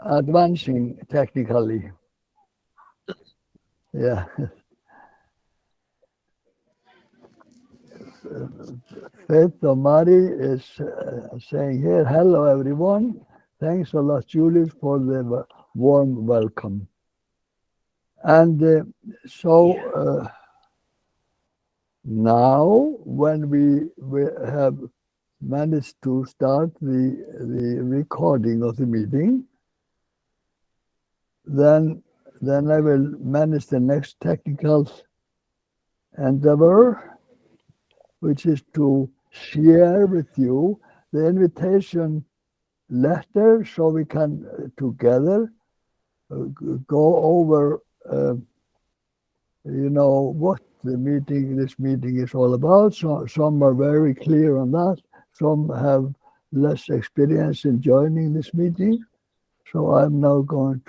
advancing technically. Yeah. Faith Omari is saying here, hello everyone. Thanks a lot, Julius, for the warm welcome. And now, when we have managed to start the recording of the meeting, then I will manage the next technical endeavor, which is to share with you the invitation letter so we can together go over what this meeting is all about. So some are very clear on that. Some have less experience in joining this meeting. So I'm now going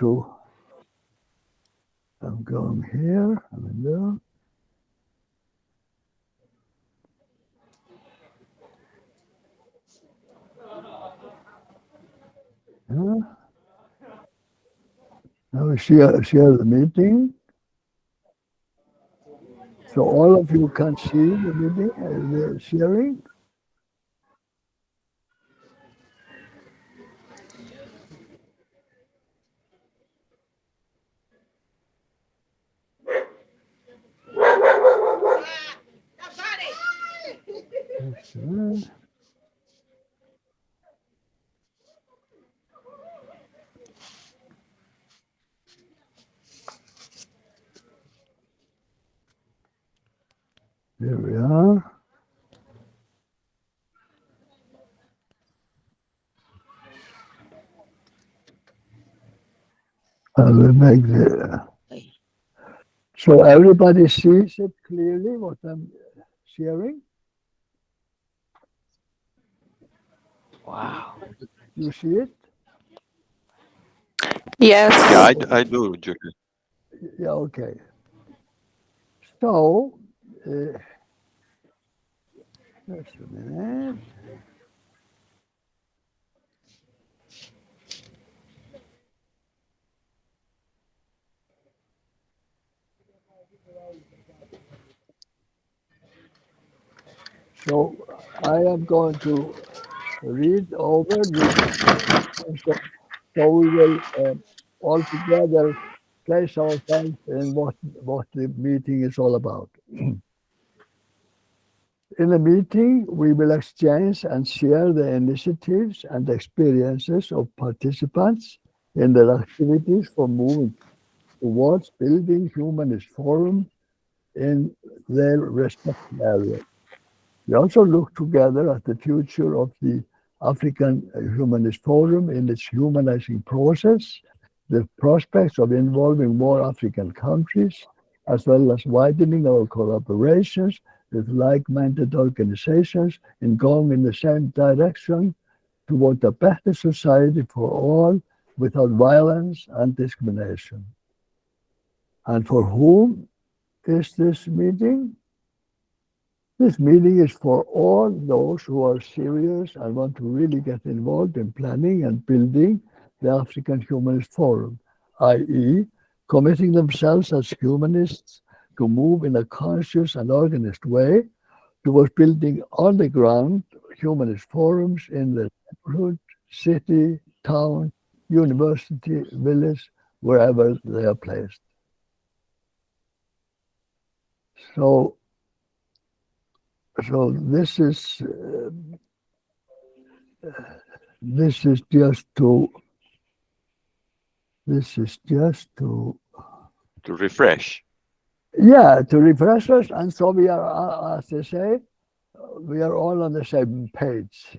here. I'm in there. Now we share the meeting. So all of you can see the meeting, the sharing. Here we are. I will make so everybody sees it clearly what I'm sharing. Wow. You see it? Yes. Yeah, I do, Julius. Yeah, okay. So, just a minute. So I am going to read over this, so we will all together place ourselves in what the meeting is all about. In the meeting, we will exchange and share the initiatives and experiences of participants in their activities for moving towards building humanist forum in their respective areas. We also look together at the future of the African Humanist Forum in its humanizing process, the prospects of involving more African countries, as well as widening our collaborations with like-minded organizations and going in the same direction toward a better society for all without violence and discrimination. And for whom is this meeting? This meeting is for all those who are serious and want to really get involved in planning and building the African Humanist Forum, i.e., committing themselves as humanists to move in a conscious and organized way towards building on the ground humanist forums in the neighborhood, city, town, university, village, wherever they are placed. So this is just to refresh. Yeah, to refresh us, and so we are, as they say, we are all on the same page.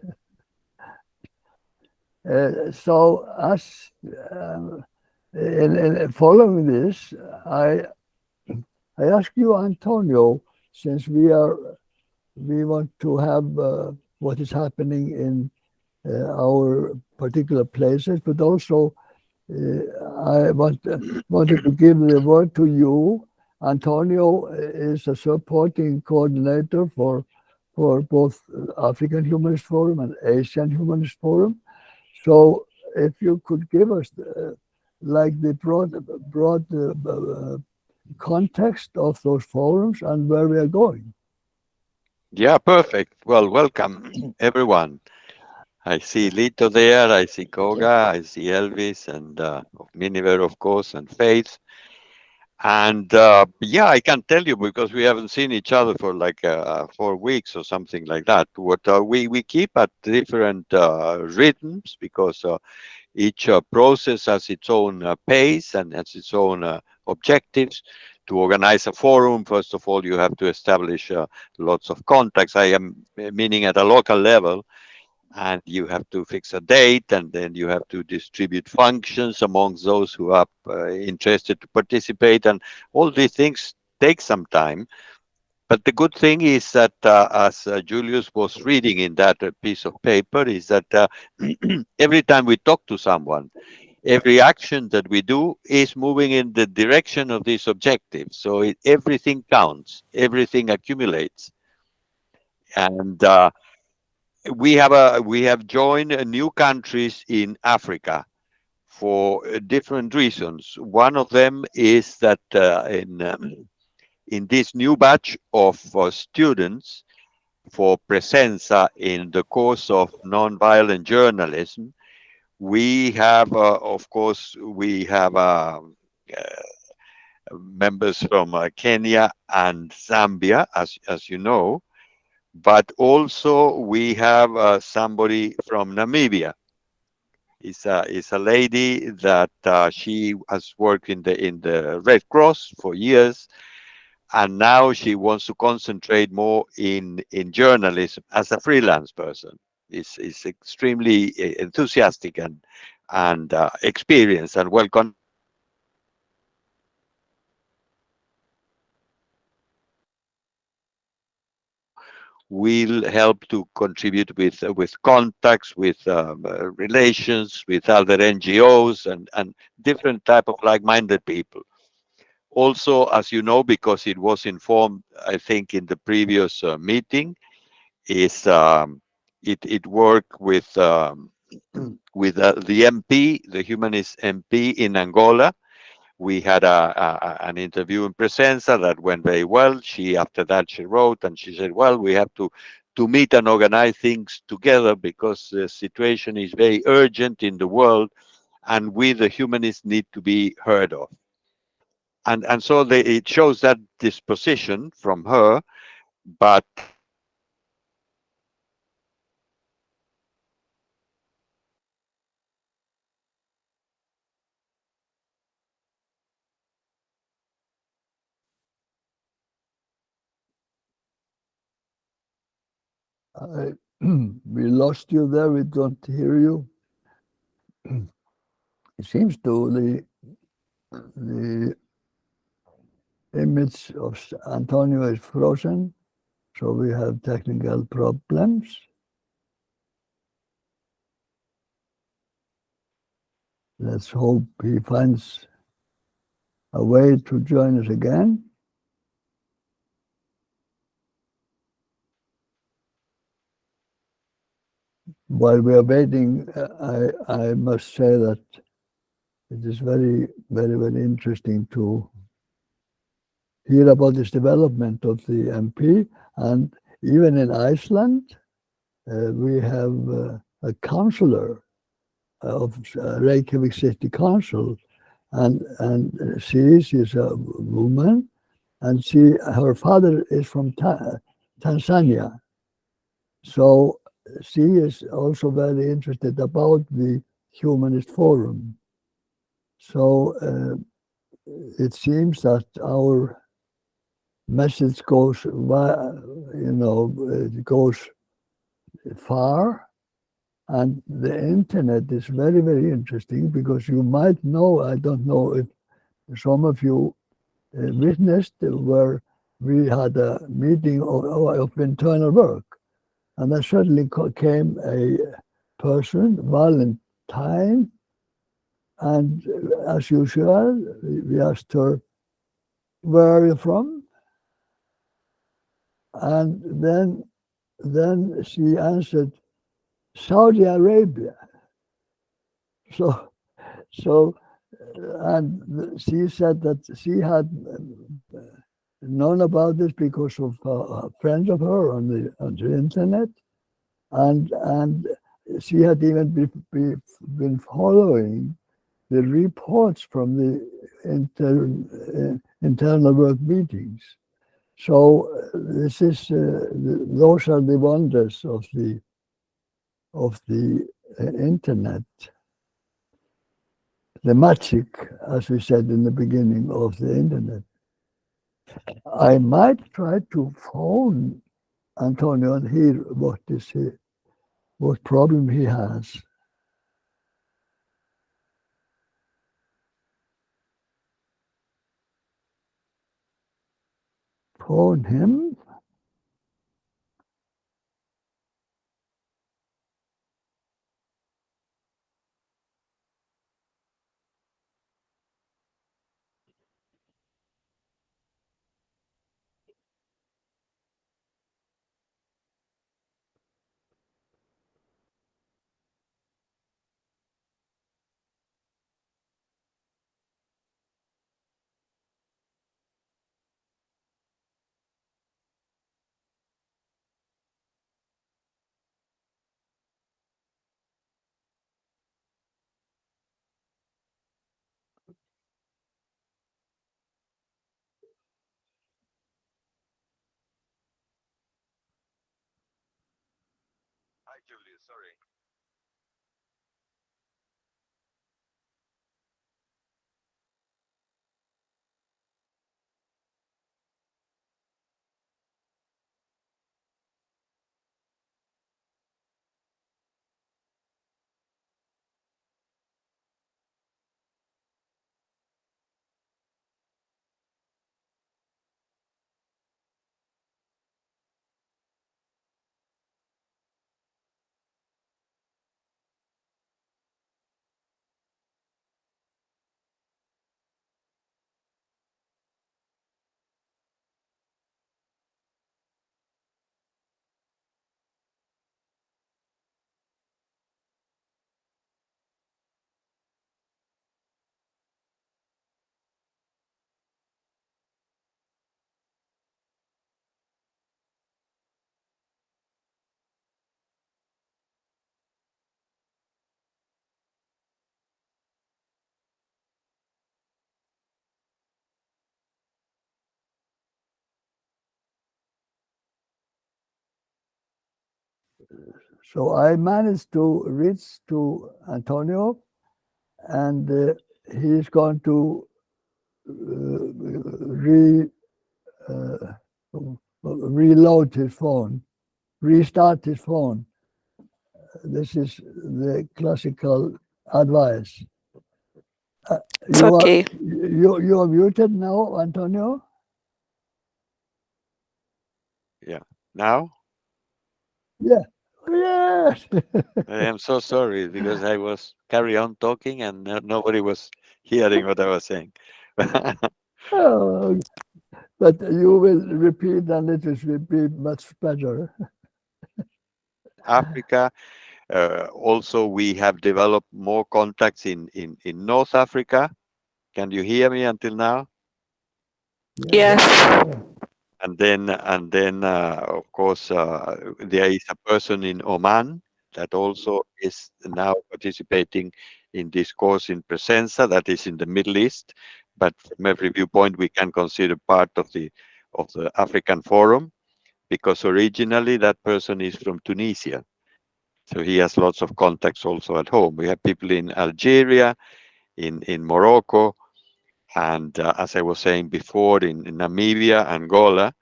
So as in following this, I ask you, Antonio, since we want to have what is happening in our particular places, but also I wanted to give the word to you. Antonio is a supporting coordinator for both African Humanist Forum and Asian Humanist Forum. So if you could give us like the broad context of those forums and where we are going. Yeah, perfect. Well, welcome everyone. I see Lito there, I see Koga, I see Elvis, and Miniver, of course, and Faith. And yeah, I can tell you because we haven't seen each other for like 4 weeks or something like that. What we keep at different rhythms because each process has its own pace and has its own objectives. To organize a forum, first of all, you have to establish lots of contacts. I am meaning at a local level, and you have to fix a date, and then you have to distribute functions amongst those who are interested to participate, and all these things take some time. But the good thing is that, as Julius was reading in that piece of paper, is that every time we talk to someone, every action that we do is moving in the direction of this objective. So everything counts, everything accumulates, and we have joined new countries in Africa for different reasons. One of them is that in this new batch of students for Presenza in the course of nonviolent journalism, we have, of course, we have members from Kenya and Zambia, as you know, but also we have somebody from Namibia. Is a lady that she has worked in the Red Cross for years, and now she wants to concentrate more in journalism as a freelance person. Is extremely enthusiastic and experienced and well connected. Will help to contribute with contacts, with relations, with other NGOs and different type of like-minded people. Also, as you know, because it was informed, I think, in the previous meeting, is it worked with the MP, the humanist MP in Angola. We had an interview in Presenza that went very well. She after that she wrote and she said, "Well, we have to meet and organize things together because the situation is very urgent in the world, and we the humanists need to be heard of." And so it shows that disposition from her, but We lost you there. We don't hear you. It seems to the image of Antonio is frozen, so we have technical problems. Let's hope he finds a way to join us again. While we are waiting, I must say that it is very, very, very interesting to hear about this development of the MP. And even in Iceland, we have a councillor of Reykjavik City Council, and she's a woman, and her father is from Tanzania. So she is also very interested about the Humanist Forum. So it seems that our message goes, it goes far, and the internet is very, very interesting because you might know, I don't know if some of you witnessed where we had a meeting of internal work, and there suddenly came a person, Valentine, and as usual, we asked her, "Where are you from?" And then she answered, "Saudi Arabia." So, so, and she said that she had known about this because of friends of her on the internet, and she had even been following the reports from the internal work meetings. So this is those are the wonders of the internet, the magic, as we said in the beginning of the internet. I might try to phone Antonio and hear what problem he has. Phone him. Hi, Julius. Sorry. So I managed to reach to Antonio, and he's going to re uh, reload his phone, restart his phone. This is the classical advice. It's You are okay. you are muted now, Antonio. Yeah. Now? Yeah. Yes. I am so sorry because I was carry on talking and nobody was hearing what I was saying. Oh, but you will repeat, and it will be much better. Africa. Also, we have developed more contacts in North Africa. Can you hear me until now? Yeah. Yes. And then, of course, there is a person in Oman that also is now participating in this course in Presenza, that is in the Middle East. But from every viewpoint, we can consider part of the African Forum because originally that person is from Tunisia. So he has lots of contacts also at home. We have people in Algeria, in Morocco, and as I was saying before, in Namibia, Angola.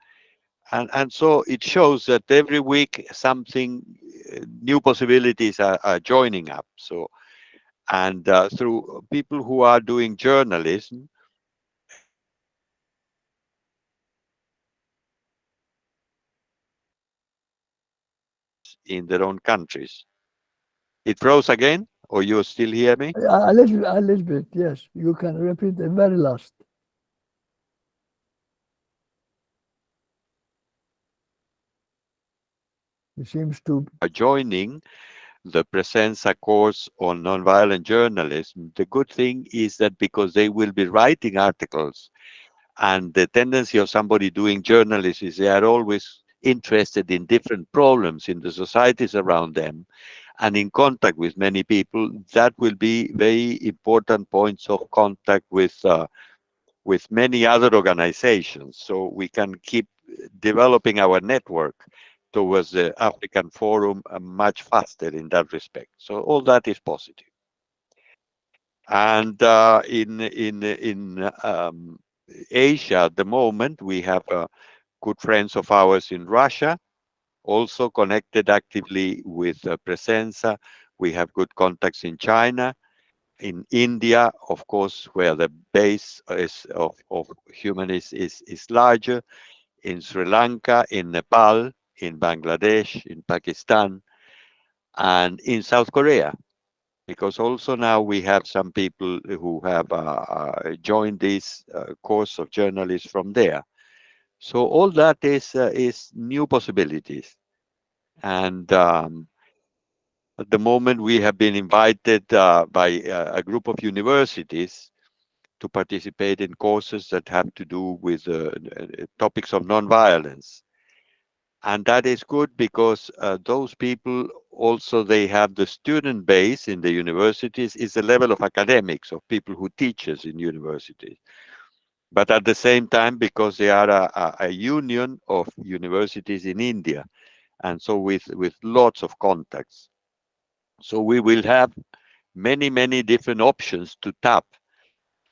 And so it shows that every week something new possibilities are joining up. So and through people who are doing journalism in their own countries. It froze again, or you still hear me? A little bit. Yes, you can repeat the very last. It seems to. Are joining the Presenza course on nonviolent journalism, the good thing is that because they will be writing articles, and the tendency of somebody doing journalism is they are always interested in different problems in the societies around them and in contact with many people, that will be very important points of contact with many other organizations. So we can keep developing our network towards the African Forum much faster in that respect. So all that is positive. And in Asia at the moment, we have good friends of ours in Russia, also connected actively with Presenza. We have good contacts in China, in India, of course, where the base of humanists is larger, in Sri Lanka, in Nepal, in Bangladesh, in Pakistan, and in South Korea. Because also now we have some people who have joined this course of journalists from there. So all that is new possibilities. And at the moment, we have been invited by a group of universities to participate in courses that have to do with topics of nonviolence. And that is good because those people also, they have the student base in the universities is the level of academics, of people who teachers in universities. But at the same time, because they are a union of universities in India, and so with lots of contacts. So we will have many different options to tap,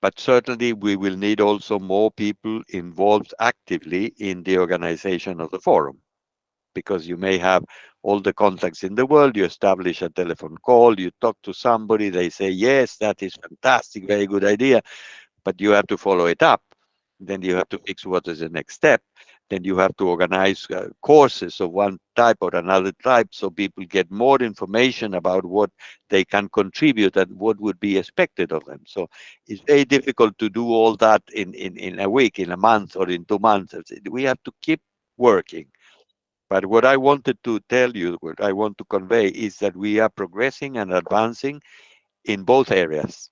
but certainly we will need also more people involved actively in the organization of the forum, because you may have all the contacts in the world, you establish a telephone call, you talk to somebody, they say, yes, that is fantastic, very good idea, but you have to follow it up. Then you have to fix what is the next step. Then you have to organize courses of one type or another type so people get more information about what they can contribute and what would be expected of them. So it's very difficult to do all that in a week, in a month, or in 2 months. We have to keep working. But what I wanted to tell you, what I want to convey is that we are progressing and advancing in both areas.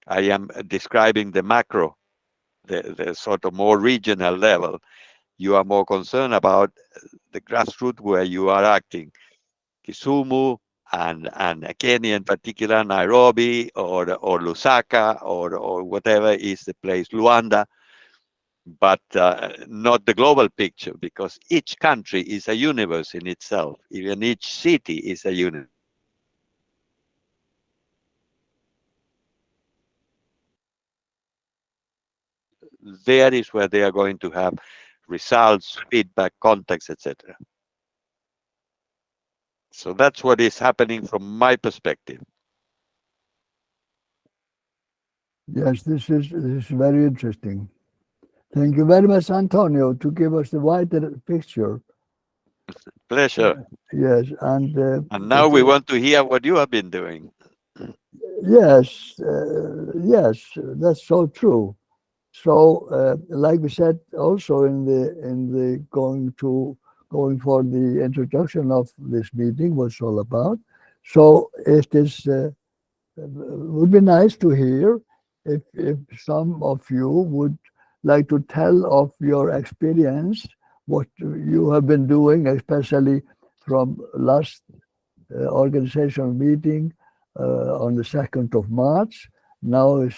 I am describing the macro, the sort of more regional level. You are more concerned about the grassroots where you are acting, Kisumu and Kenya in particular, Nairobi or Lusaka or whatever is the place, Luanda, but not the global picture, because each country is a universe in itself. Even each city is a universe. There is where they are going to have results, feedback, contacts, etc. So that's what is happening from my perspective. Yes, this is very interesting. Thank you very much, Antonio, to give us the wider picture. Pleasure. Yes, and now we want to hear what you have been doing. yes, yes, that's so true. So, like we said, also in the going for the introduction of this meeting, what's all about. So it is would be nice to hear if some of you would like to tell of your experience, what you have been doing, especially from last organizational meeting on the 2nd of March. Now is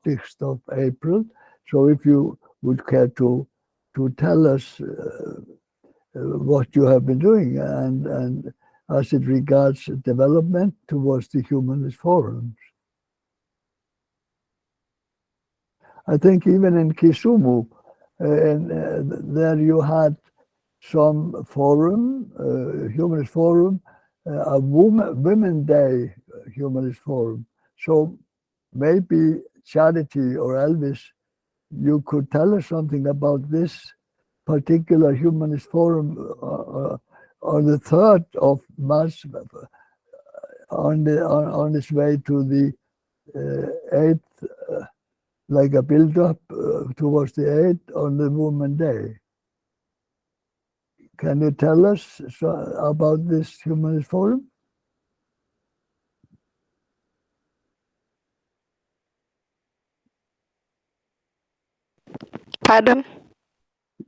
6th of April. So if you would care to tell us what you have been doing and as it regards development towards the humanist forums. I think even in Kisumu, there you had some forum, humanist forum, a Women Day humanist forum. So maybe Charity or Elvis, you could tell us something about this particular humanist forum on the 3rd of March, on its way to the 8th, like a build-up towards the 8th on the Women's Day. Can you tell us about this humanist forum? Pardon?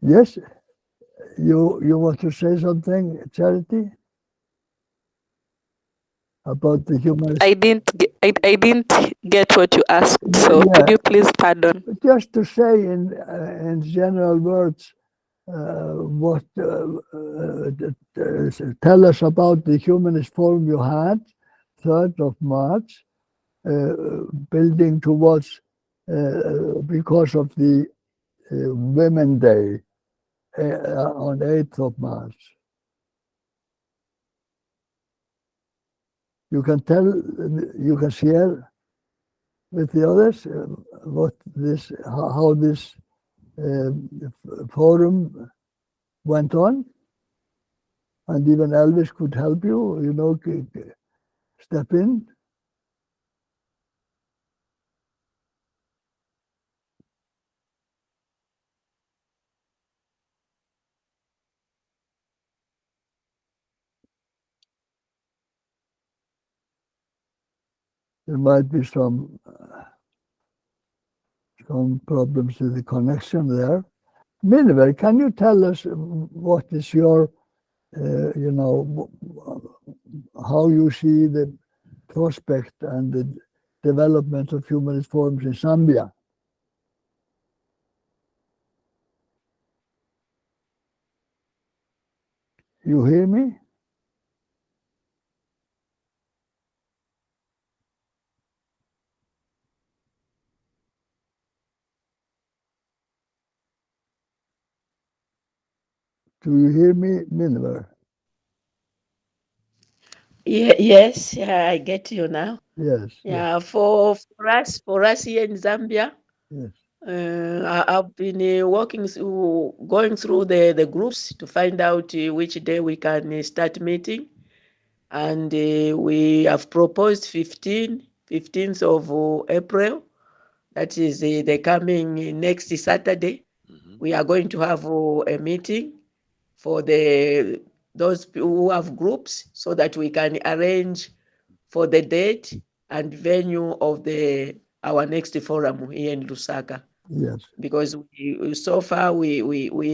Yes, you want to say something, Charity, about the human? I didn't get what you asked. So Yeah, could you please pardon? just to say in general words, what tell us about the humanist forum you had, 3rd of March, building towards because of the Women Day on 8th of March. You can tell, you can share with the others what this, how this forum went on, and even Elvis could help you, you know, step in. There might be some problems with the connection there. Miniver, can you tell us what is your, you know, how you see the prospect and the development of humanist forums in Zambia? You hear me? Do you hear me, Miniver? Yes, yeah, I get you now. Yes. Yeah, for us here in Zambia, Yes. I've been going through the groups to find out which day we can start meeting, and we have proposed 15th of April. That is the coming next Saturday. We are going to have a meeting for those who have groups, so that we can arrange for the date and venue of our next forum here in Lusaka. Yes. Because so far we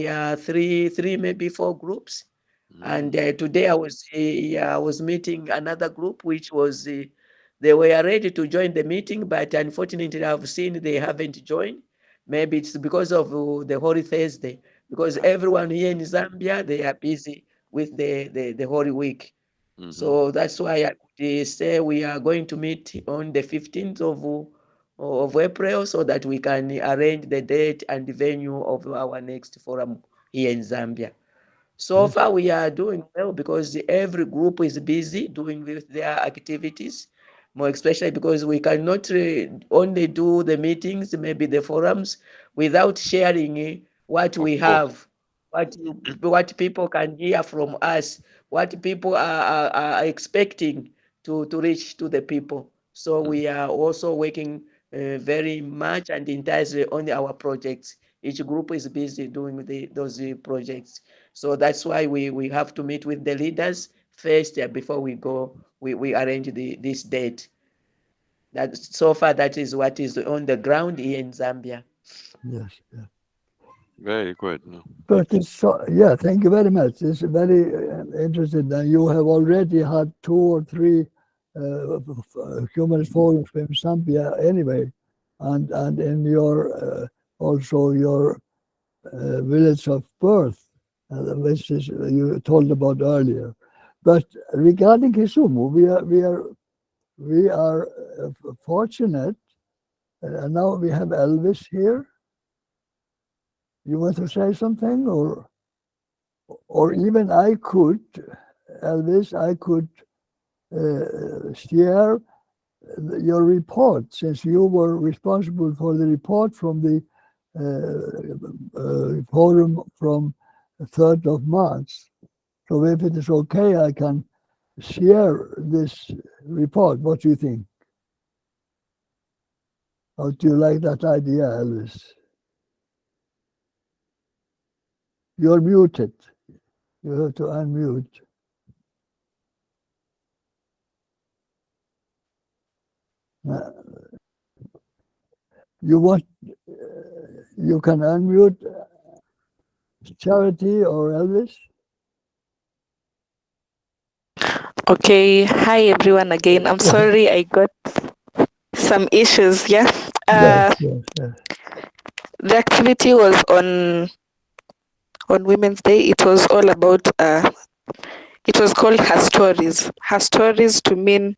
are three maybe four groups, and today I was meeting another group which was they were ready to join the meeting, but unfortunately I've seen they haven't joined. Maybe it's because of the Holy Thursday, because everyone here in Zambia, they are busy with the Holy Week. So that's why I could say we are going to meet on the 15th of April, so that we can arrange the date and the venue of our next forum here in Zambia. So far, we are doing well because every group is busy doing with their activities, more especially because we cannot only do the meetings, maybe the forums, without sharing what we have, what people can hear from us, what people are expecting to reach to the people. So we are also working very much and entirely on our projects. Each group is busy doing those projects. So that's why we have to meet with the leaders first before we go. We arrange this date. That so far that is what is on the ground here in Zambia. Yes. Yes. Very good. No, But it's so, yeah, thank you very much. It's very interesting. And you have already had 2 or 3 humanist forums in Zambia anyway, and in your also your village of birth, which is you told about earlier. But regarding Kisumu, we are fortunate. And now we have Elvis here. You want to say something, or even I could, Elvis, I could share your report, since you were responsible for the report from the forum from the 3rd of March. So if it is okay, I can share this report. What do you think? How do you like that idea, Elvis? You're muted. You have to unmute. You want You can unmute Charity or Elvis. Okay, hi everyone again. I'm sorry I got some issues. Yeah. Yes, yes, yes. The activity was on Women's Day. It was all about it was called Her Stories. Her Stories to mean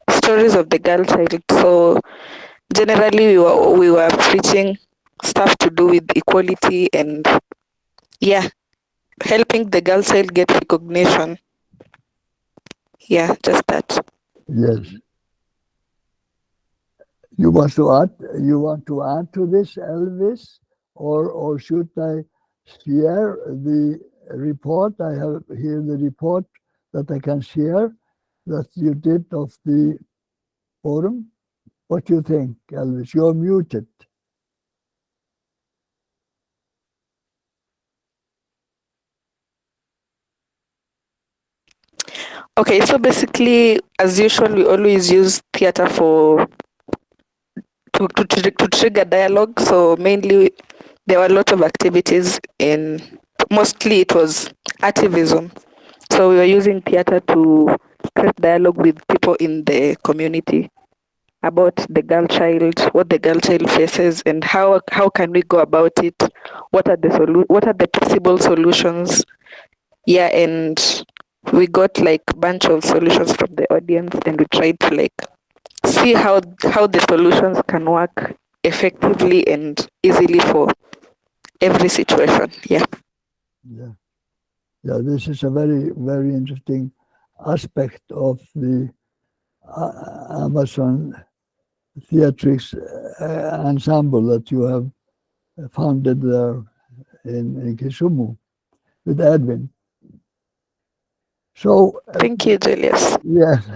stories of the girl child. So generally we were preaching stuff to do with equality and yeah, helping the girl child get recognition. Yeah, just that. Yes. You want to add? You want to add to this, Elvis, or should I share the report? I have here the report that I can share that you did of the forum. What do you think, Elvis? You're muted. Okay, so basically, as usual, we always use theater to trigger dialogue. So mainly, there were a lot of activities mostly it was activism. So we were using theater to create dialogue with people in the community about the girl child, what the girl child faces, and how can we go about it? What are the possible solutions? Yeah, and we got like a bunch of solutions from the audience, and we tried to like see how the solutions can work effectively and easily for every situation. Yeah. Yeah, yeah. This is a very, very interesting aspect of the Amazon Theatrics ensemble that you have founded there in Kisumu with Edwin. So Thank you, Julius. yes,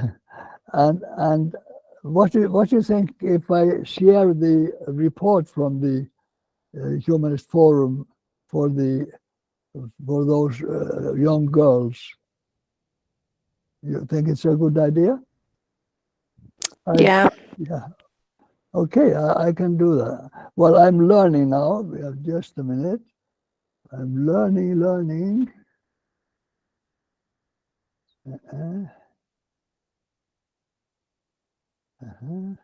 and what do you think if I share the report from the Humanist Forum for those young girls? You think it's a good idea? Yeah. Yeah. Okay, I can do that. Well, I'm learning now. We have just a minute. I'm learning. Uh-huh. Uh-huh.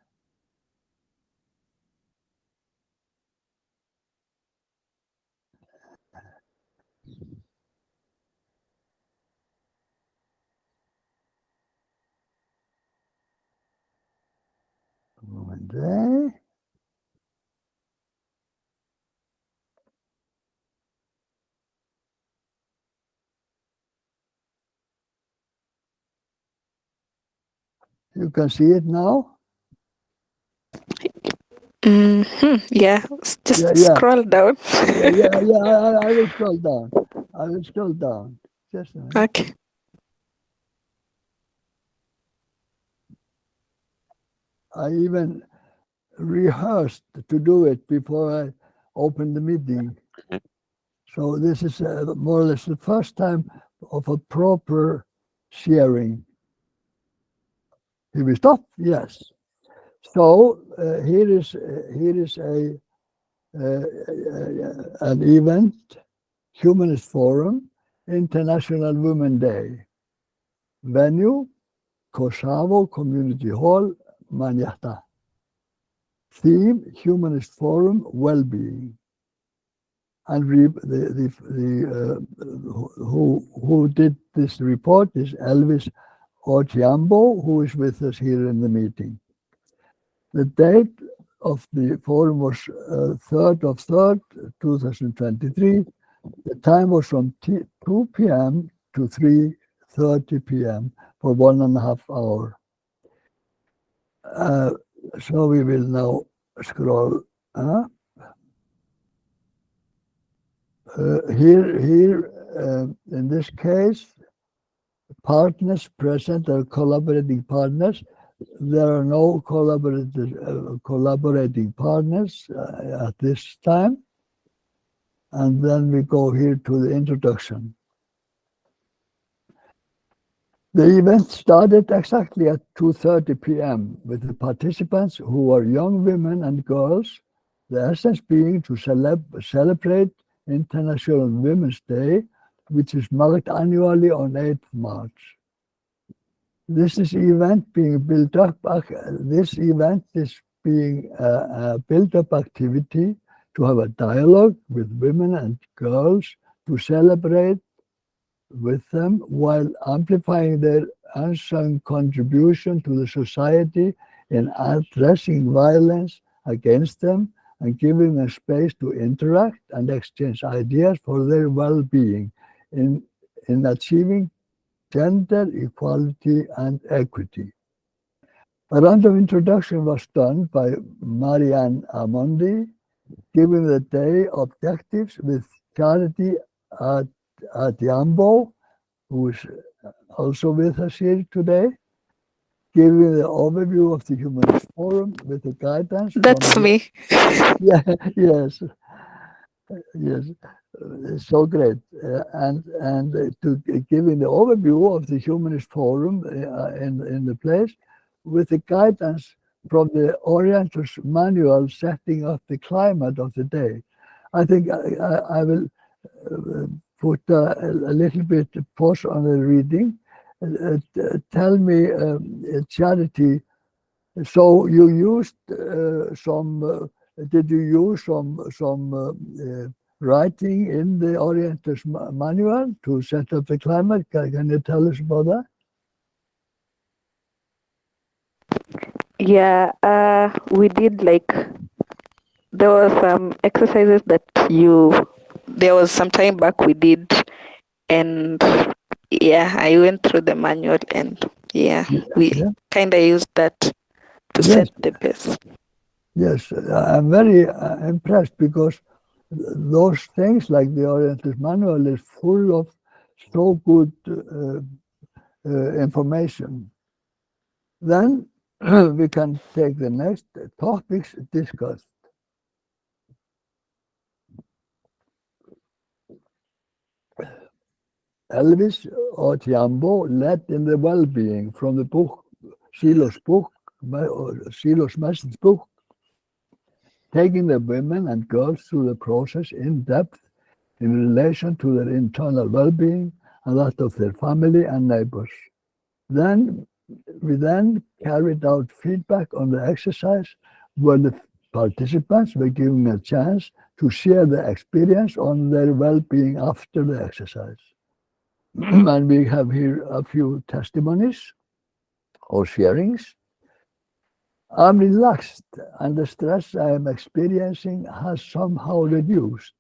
One day. You can see it now? Yeah, just Yeah. scroll down. Yeah. I will scroll down. Just a minute. Okay. I even rehearsed to do it before I opened the meeting. So this is more or less the first time of a proper sharing. Here we stop? Yes. So here is an event, Humanist Forum, International Women's Day. Venue, Kosovo Community Hall, Manjata. Theme, Humanist Forum, Well-Being. And who did this report is Elvis Ochiambo, who is with us here in the meeting. The date of the forum was 3rd of 3rd, 2023. The time was from 2 p.m. to 3:30 p.m. for 1.5 hours. So we will now scroll up. Here, in this case, partners present are collaborating partners. There are no collaborating partners at this time. And then we go here to the introduction. The event started exactly at 2:30 p.m. with the participants who are young women and girls The essence being to celebrate International Women's Day, which is marked annually on 8th March. This event being built up. This event is being a built-up activity to have a dialogue with women and girls, to celebrate with them while amplifying their unsung contribution to the society in addressing violence against them and giving them space to interact and exchange ideas for their well-being in achieving gender equality and equity. A round of introduction was done by Marianne Amondi, giving the day objectives with Charity Adjambo, who is also with us here today, giving the overview of the Humanist Forum with the guidance. That's me. Yeah, yes. Yes, it's so great. And to giving the overview of the Humanist Forum in the place with the guidance from the Oriental's manual setting up the climate of the day. I think I will put a little bit pause on the reading. Tell me, Charity, so you used did you use some writing in the Oriental's manual to set up the climate? Can you tell us about that? Yeah, we did there were some exercises that there was some time back we did, and yeah, I went through the manual and we kind of used that to set the pace. Yes, I'm very impressed because those things like the Oriental's manual is full of so good information. Then we can take the next topics discussed. Elvis Otiambo led in the well-being from the book, Silo's message book, taking the women and girls through the process in depth in relation to their internal well-being and that of their family and neighbors. We then carried out feedback on the exercise where the participants were given a chance to share their experience on their well-being after the exercise. And we have here a few testimonies or sharings. I'm relaxed and the stress I am experiencing has somehow reduced.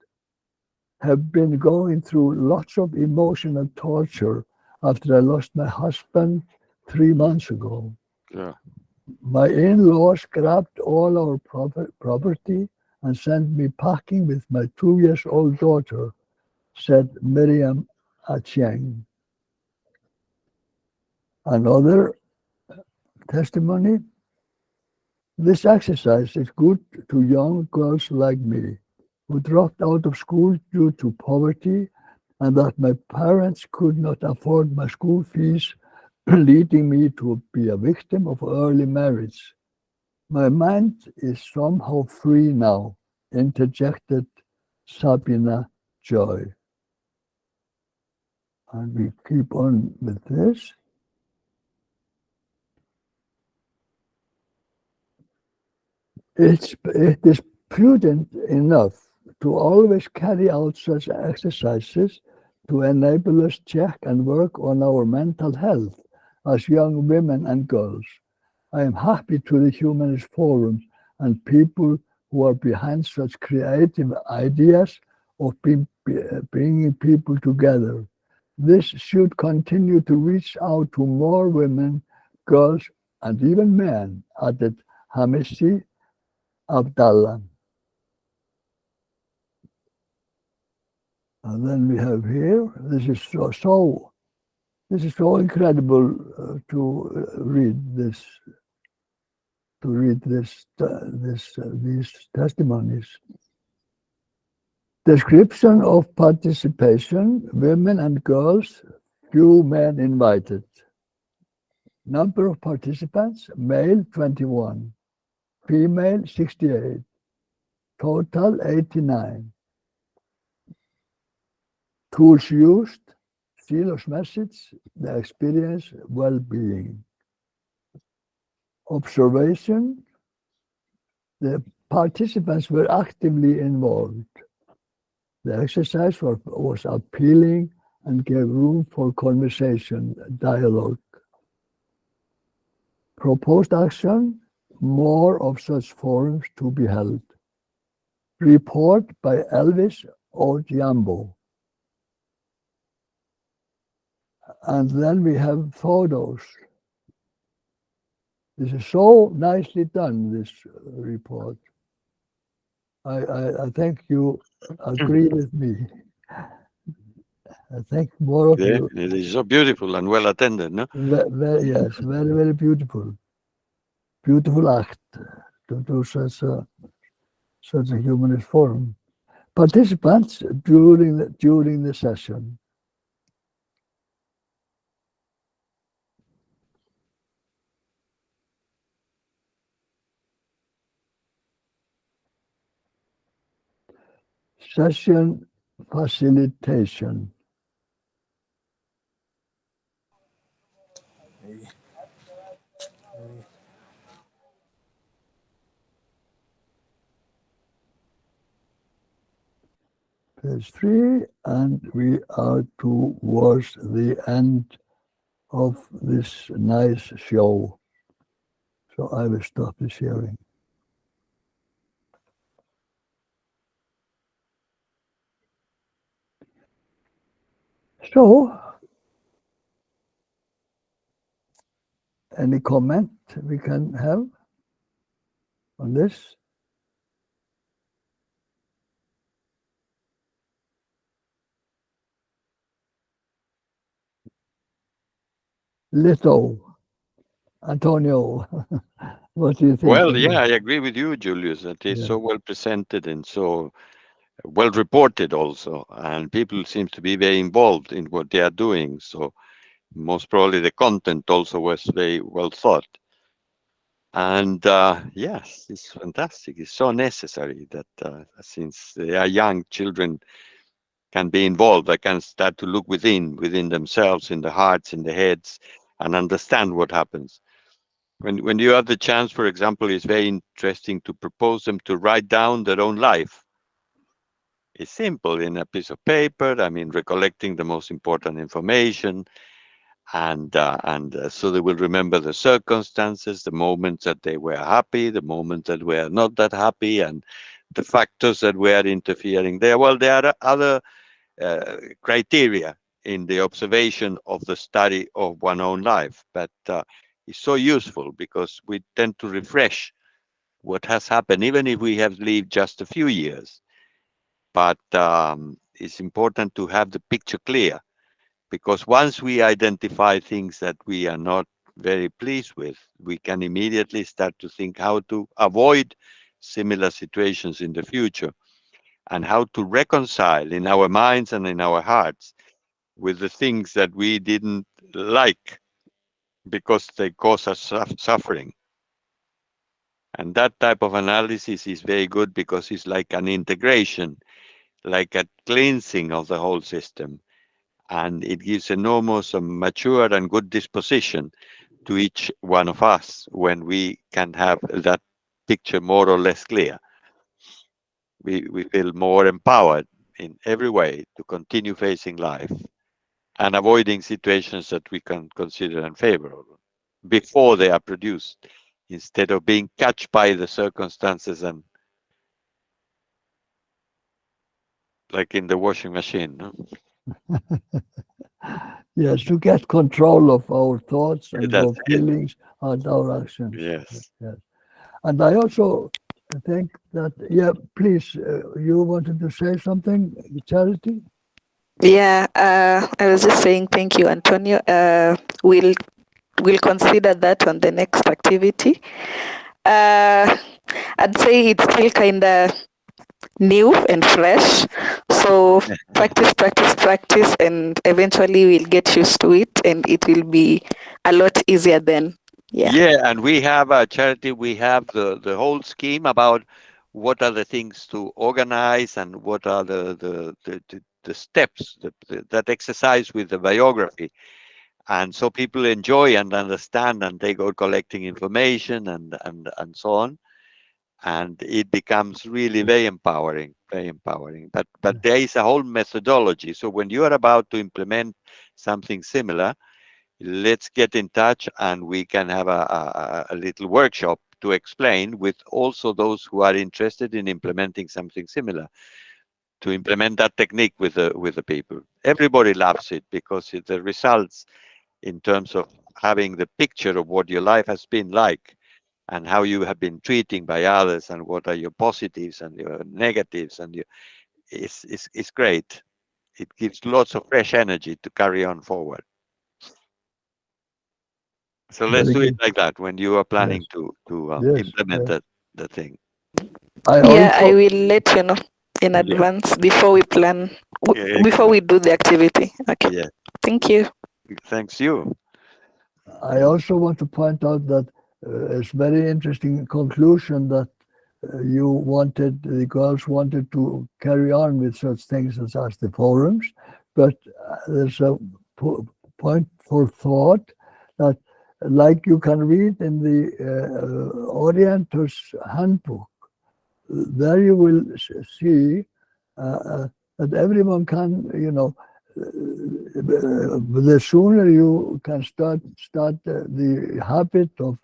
Have been going through lots of emotional torture after I lost my husband 3 months ago. Yeah. My in-laws grabbed all our property and sent me packing with my 2-year-old daughter, said Miriam Acheng. Another testimony. This exercise is good to young girls like me who dropped out of school due to poverty and that my parents could not afford my school fees, leading me to be a victim of early marriage. My mind is somehow free now, interjected Sabina Joy. And we keep on with this. It is prudent enough to always carry out such exercises to enable us check and work on our mental health as young women and girls. I am happy to the Humanist Forum and people who are behind such creative ideas of bringing people together. This should continue to reach out to more women, girls, and even men, added Hamishi Abdallah. And then we have here, this is so incredible to read these testimonies. Description of participation, women and girls, few men invited. Number of participants, male 21, female 68. Total 89. Tools used, Silos message, the experience, well-being. Observation, the participants were actively involved. The exercise was appealing and gave room for conversation, dialogue. Proposed action, more of such forums to be held. Report by Elvis Ojiambo. And then we have photos. This is so nicely done, this report. I think you agree with me. I think more of you. It is so beautiful and well attended, no? Yes, very, very beautiful. Beautiful act to do such a humanist forum. Participants during the session. Session facilitation. Page 3, and we are towards the end of this nice show. So I will stop the sharing. So, any comment we can have on this? Little, Antonio, what do you think? Well, yeah, I agree with you, Julius, that it's so well presented and so well reported also, and people seem to be very involved in what they are doing. So most probably the content also was very well thought. And yes, it's fantastic. It's so necessary that since they are young children can be involved, they can start to look within themselves, in the hearts, in the heads, and understand what happens. When you have the chance, for example, it's very interesting to propose them to write down their own life. It's simple in a piece of paper. I mean, recollecting the most important information, and so they will remember the circumstances, the moments that they were happy, the moments that were not that happy, and the factors that were interfering there. Well, there are other criteria in the observation of the study of one's own life, but it's so useful because we tend to refresh what has happened, even if we have lived just a few years. But it's important to have the picture clear, because once we identify things that we are not very pleased with, we can immediately start to think how to avoid similar situations in the future, and how to reconcile in our minds and in our hearts with the things that we didn't like because they cause us suffering. And that type of analysis is very good because it's like an integration, like a cleansing of the whole system. And it gives enormous mature and good disposition to each one of us when we can have that picture more or less clear. We feel more empowered in every way to continue facing life and avoiding situations that we can consider unfavorable before they are produced, instead of being catched by the circumstances and like in the washing machine. No? Yes, to get control of our thoughts and our feelings and our actions. Yes. Yes. And I also think that, yeah, please, you wanted to say something, Charity? Yeah, I was just saying thank you, Antonio. We'll consider that on the next activity. I'd say it's still kind of new and fresh. So practice, and eventually we'll get used to it, and it will be a lot easier then. Yeah. Yeah, and we have a Charity. We have the whole scheme about what are the things to organize and what are the steps, that exercise with the biography. And so people enjoy and understand, and they go collecting information and so on. And it becomes really very empowering, very empowering. But there is a whole methodology. So when you are about to implement something similar, let's get in touch and we can have a little workshop to explain with also those who are interested in implementing something similar, to implement that technique with the people. Everybody loves it because the results in terms of having the picture of what your life has been like and how you have been treating by others and what are your positives and your negatives and your, is great. It gives lots of fresh energy to carry on forward. So let's Very do it good. like that when you are planning Yes. to Yes. implement Yes. the thing. I Yeah, I also, will let you know in Yeah, advance before we plan, yeah, before excellent. we do the activity. Okay. Yeah, Thank you. thanks you. I also want to point out that it's very interesting conclusion that you wanted, the girls wanted to carry on with such things as the forums, but there's a point for thought that, like you can read in the Orienter's handbook, there you will see that everyone can, the sooner you can start the habit of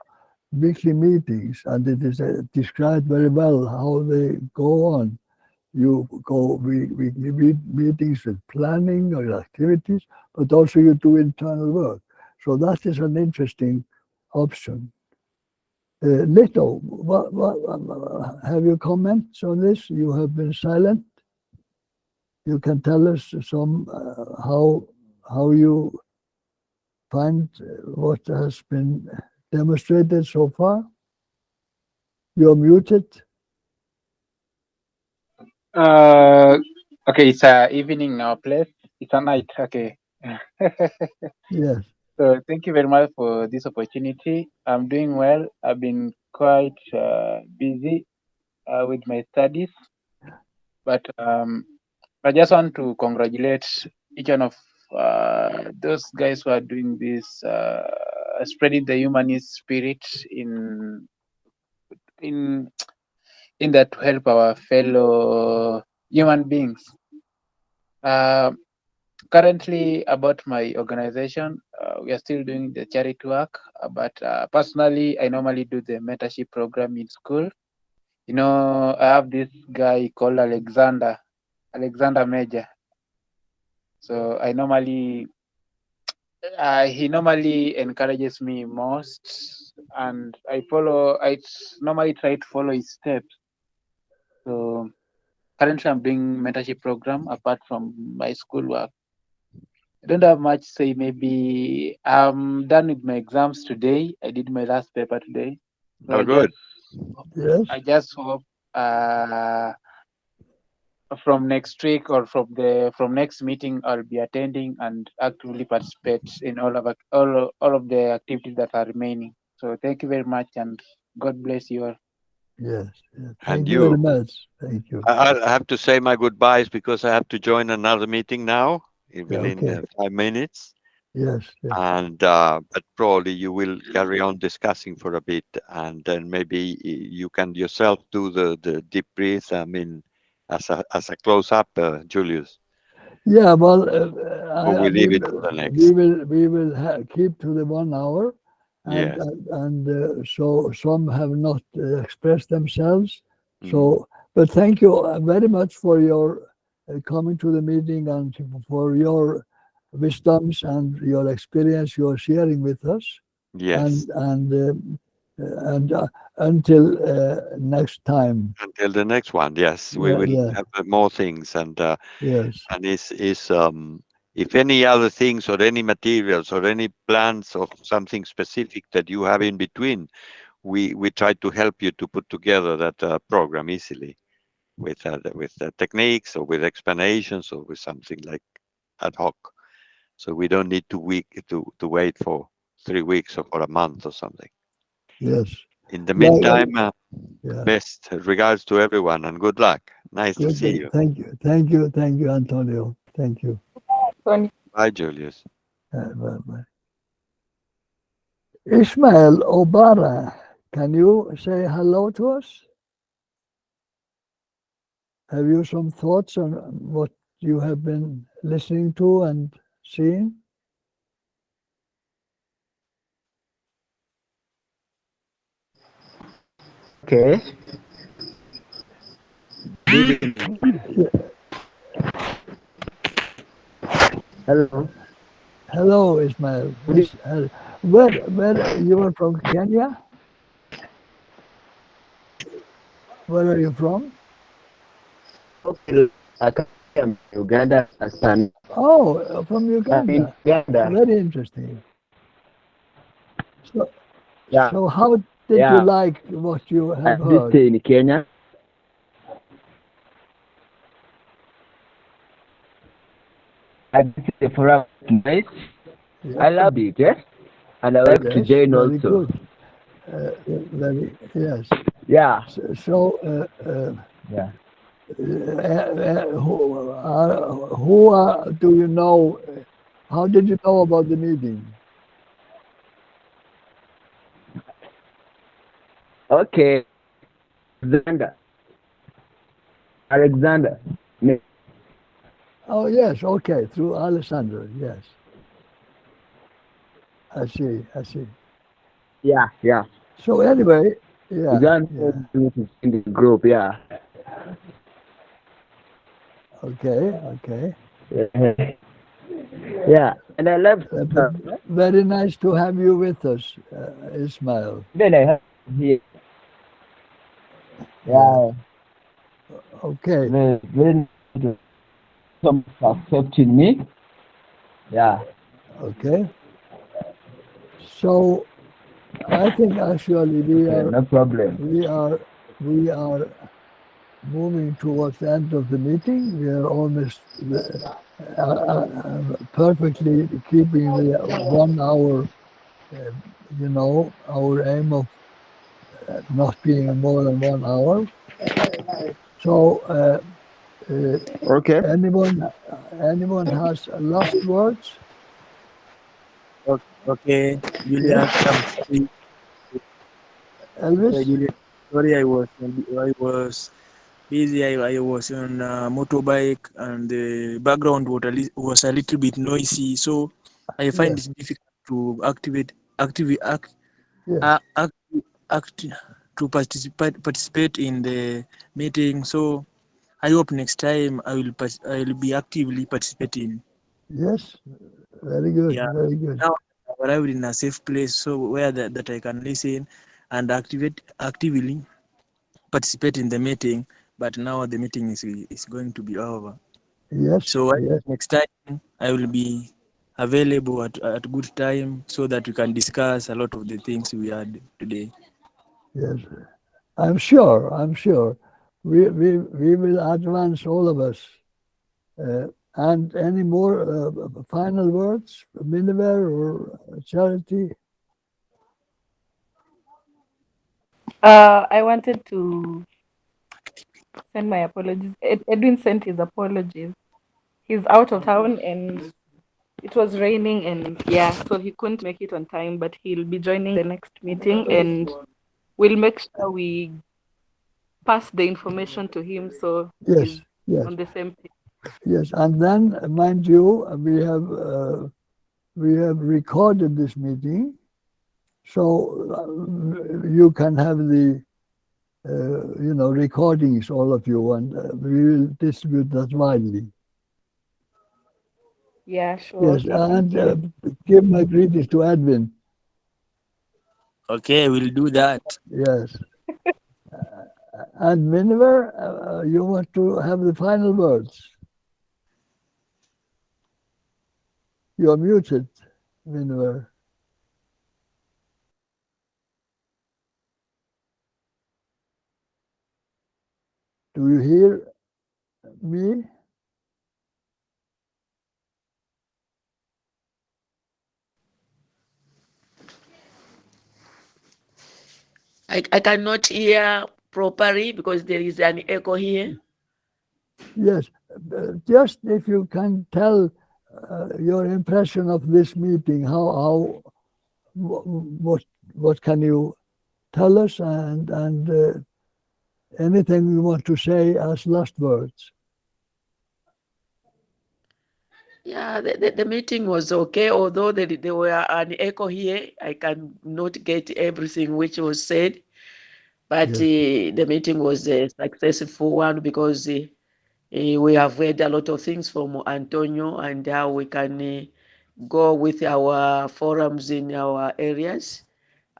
weekly meetings, and it is described very well how they go on. You go weekly meetings with planning or activities, but also you do internal work. So that is an interesting option. Lito, have you comments on this? You have been silent. You can tell us some how you find what has been demonstrated so far. You're muted. Uh, okay, it's evening now, place. It's a night. Okay. Yes, So thank you very much for this opportunity. I'm doing well. I've been quite busy with my studies, but I just want to congratulate each one of those guys who are doing this, spreading the humanist spirit in in that to help our fellow human beings. Uh, Currently, about my organization, we are still doing the charity work, but personally, I normally do the mentorship program in school. You know, I have this guy called Alexander Major. So I normally, he normally encourages me most, and I follow. Normally try to follow his steps. So currently, I'm doing mentorship program apart from my school work. I don't have much to say. Maybe I'm done with my exams today. I did my last paper today. So Oh, good. yes, I just hope uh, from next week or from next meeting I'll be attending and actively participate in all of the activities that are remaining. So thank you very much and God bless you all. yes, yes. And Thank you very you. much. Thank you. I have to say my goodbyes because I have to join another meeting now Yeah, within okay. 5 minutes. Yes, yes, And but probably you will carry on discussing for a bit, and then maybe you can yourself do the deep breath. I mean, as a close up, Julius, yeah. Well, or I we leave mean, it to the next. we will keep to the 1 hour, Yes. so some have not expressed themselves. Mm. So, but thank you very much for your coming to the meeting and for your wisdoms and your experience you are sharing with us. Yes. And until next time. Until the next one. Yes, we Yeah, will yeah, have more things, yes, and is if any other things or any materials or any plans of something specific that you have in between, we try to help you to put together that program easily with techniques or with explanations or with something like ad hoc. So we don't need to wait for 3 weeks or for a month or something. yes. In the Like, meantime, yeah. best regards to everyone and good luck. Nice to Good, see good. you. Thank you. Thank you. Thank you, Antonio. Thank you. Bye, Julius. Bye, bye. Ismail Obara, can you say hello to us? Have you some thoughts on what you have been listening to and seeing? Okay. Hello. Hello, Ismail. Yes, where you are from? Kenya? Where are you from? Okay. I come from Uganda. Son. Oh, from I'm in Uganda. Uganda. Very interesting. So, Yeah. so how did you Yeah. like what you I have did heard? stay in Kenya. I did stay for a nice. Yeah. I love it, yes? And I like to Yes, join very also. good. Yes. Yeah. So, Yeah. who do you know? How did you know about the meeting? Okay. Alexander. Oh, yes. Okay, through Alessandro. Yes. I see. Yeah. Yeah. So anyway, yeah. Uganda in the group. Yeah. Okay. Yeah. And I love. Very nice to have you with us, Ismail. Then I have here. Yeah. Okay. Very some accepting me. Yeah. Okay. So I think actually No problem. we are moving towards the end of the meeting. We are almost perfectly keeping the 1 hour. Our aim of not being more than 1 hour. So, Okay. anyone has last words? Okay, Julius. Yes, I'm sorry. Elvis. Julius. Sorry, I was busy. I was on a motorbike, and the background was a little bit noisy, so I find Yes, it difficult to yes, act, act to participate in the meeting. So I hope next time I will be actively participating. yes. Very good, Yeah. very good. Now I've arrived in a safe place, so where that I can listen and actively participate in the meeting. But now the meeting is going to be over. Yes, So yes, next time I will be available at good time so that we can discuss a lot of the things we had today. yes. I'm sure. We will advance, all of us. And any more final words, Miniver or Charity? I wanted to send my apologies. Edwin sent his apologies. He's out of town and it was raining, and yeah, so he couldn't make it on time, but he'll be joining the next meeting, and we'll make sure we pass the information to him so Yes, he's yes, on the same page. yes. And then, mind you, we have recorded this meeting, so you can have the recordings, all of you, and we will distribute that widely. Yeah, sure. Yes, and give my greetings to Edwin. Okay, we'll do that. Yes. And Miniver, you want to have the final words? You're muted, Miniver. Do you hear me? I cannot hear properly because there is an echo here. Yes, just if you can tell your impression of this meeting, what can you tell us, and anything you want to say as last words? Yeah, the meeting was okay, although there were an echo here. I cannot get everything which was said, but the meeting was a successful one because we have heard a lot of things from Antonio and how we can go with our forums in our areas.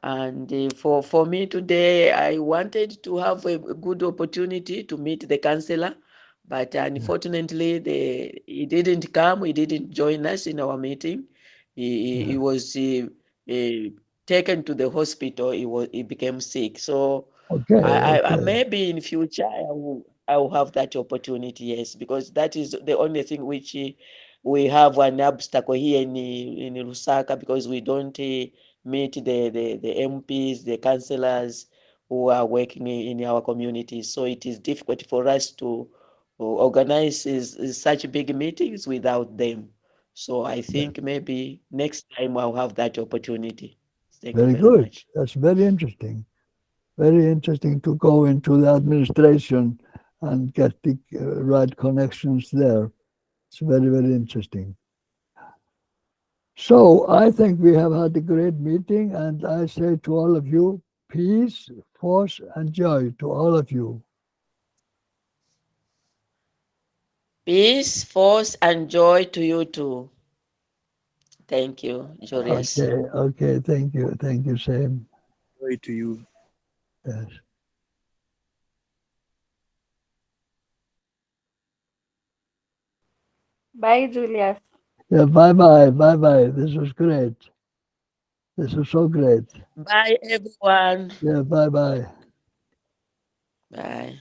And for me today, I wanted to have a good opportunity to meet the councillor, but unfortunately, he didn't come. He didn't join us in our meeting. He was taken to the hospital. He became sick. So I maybe in future I will have that opportunity. Yes, because that is the only thing which we have an obstacle here in Lusaka, because we don't meet the MPs, the councillors who are working in our communities. So it is difficult for us to organize such big meetings without them. So I think maybe next time I'll have that opportunity. Thank you Very very good. much. That's very interesting. Very interesting to go into the administration and get the right connections there. It's very, very interesting. So I think we have had a great meeting, and I say to all of you, peace, force, and joy to all of you. Peace, force, and joy to you too. Thank you, Julius. Okay, thank you, Sam. Joy to you. Yes. Bye, Julius. Yeah, bye. This was great. This was so great. Bye, everyone. Yeah, bye. Bye.